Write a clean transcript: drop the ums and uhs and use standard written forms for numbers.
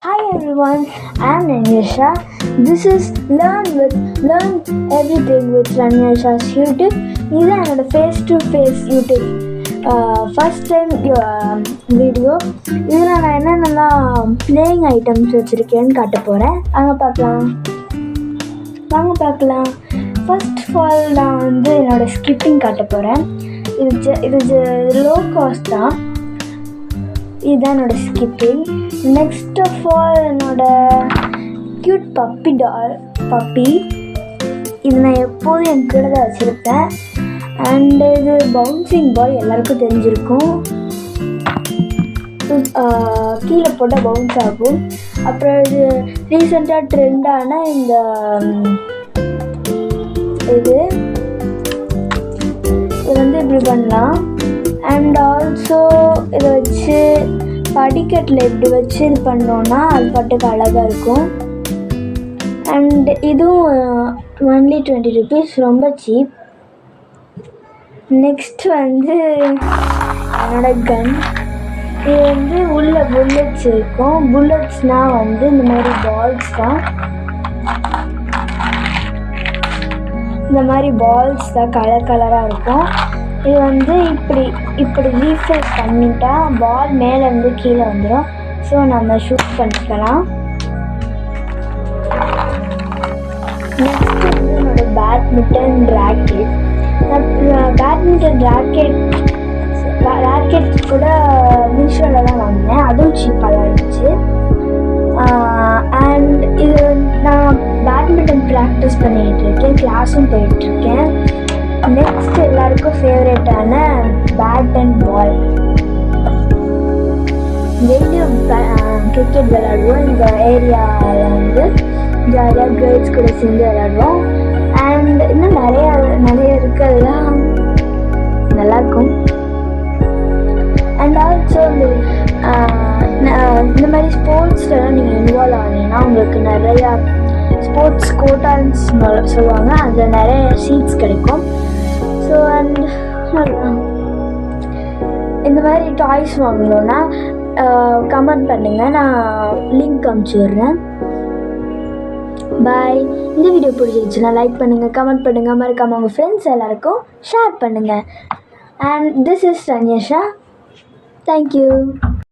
Hi everyone, I'm Ranyasha. This is Learn Everything with Ranyasha's YouTube. இது என்னோட face to face YouTube first time video. இதில் நான் என்னென்னலாம் playing items வச்சுருக்கேன்னு காட்ட போகிறேன். வாங்க பார்க்கலாம். ஃபர்ஸ்ட் ஆஃப் ஆல் நான் என்னோடய ஸ்கிப்பிங் காட்ட போகிறேன். இது லோ காஸ்ட் தான். இதுதான் என்னோடய ஸ்கிப்பிங். நெக்ஸ்ட் ஆஃப் ஆல் என்னோடய க்யூட் பப்பி. இது நான் எப்போதும் என் கூட தான் வச்சுருப்பேன். அண்டு இது பவுன்சிங் பால் எல்லாருக்கும் தெரிஞ்சிருக்கும். கீழே போட்டால் பவுன்ஸ் ஆகும். அப்புறம் இது ரீசெண்டாக ட்ரெண்டான இது இப்படி பண்ணலாம். அண்ட் ஆல்சோ இதை வச்சு படிக்கட்டில் இப்படி வச்சு இது பண்ணோன்னா அது பாட்டுக்கு அழகாக இருக்கும். அண்ட் இதுவும் ஒன்லி 20 rupees, ரொம்ப சீப். நெக்ஸ்ட் என்னோடய கன். இது உள்ள புல்லட்ஸ் இருக்கும். புல்லட்ஸ்னால் இந்த மாதிரி பால்ஸ் தான். இந்த மாதிரி பால்ஸ் தான் கலராக இருக்கும். இது இப்படி ரீஃபில் பண்ணிட்டா பால் மேலேருந்து கீழே வந்துடும். ஸோ நம்ம ஷூட் பண்ணிக்கலாம். நெக்ஸ்ட் என்னோடய பேட்மிண்டன் ரேக்கெட். பேட்மிண்டன் ரேக்கெட் கூட மீஷோவில் தான் வாங்கினேன். அதுவும் சீப்பாக தான் இருந்துச்சு. அண்ட் இது நான் பேட்மிண்டன் ப்ராக்டிஸ் பண்ணிகிட்ருக்கேன், கிளாஸும் போயிட்டுருக்கேன். நெக்ஸ்ட் எல்லாருக்கும் ஃபேவரட்டான பேட் அண்ட் பால். டெய்லியும் கிரிக்கெட் விளையாடுவோம். இந்த ஏரியாவில் ஜாலியாக கேர்ள்ஸ் கூட சேர்ந்து விளையாடுவோம். அண்ட் இன்னும் நிறைய இருக்கிறதுலாம் நல்லாயிருக்கும். அண்ட் ஆல்சோ இந்த மாதிரி ஸ்போர்ட்ஸ்லாம் நீங்கள் இன்வால்வ் ஆனீங்கன்னா உங்களுக்கு நிறையா ஸ்போர்ட்ஸ் கோட்டான்னு சொல்லுவாங்க. அதில் நிறைய சீட்ஸ் கிடைக்கும். ஸோ அண்ட் இந்த மாதிரி டாய்ஸ் வாங்கணுன்னா கமெண்ட் பண்ணுங்கள், நான் லிங்க் அனுப்பிச்சி விட்றேன். பாய். இந்த வீடியோ பிடிச்சிருச்சுன்னா லைக் பண்ணுங்கள், கமெண்ட் பண்ணுங்கள், மறக்காமல் உங்கள் ஃப்ரெண்ட்ஸ் எல்லாருக்கும் ஷேர் பண்ணுங்கள். And this is Ranyasha. Thank you.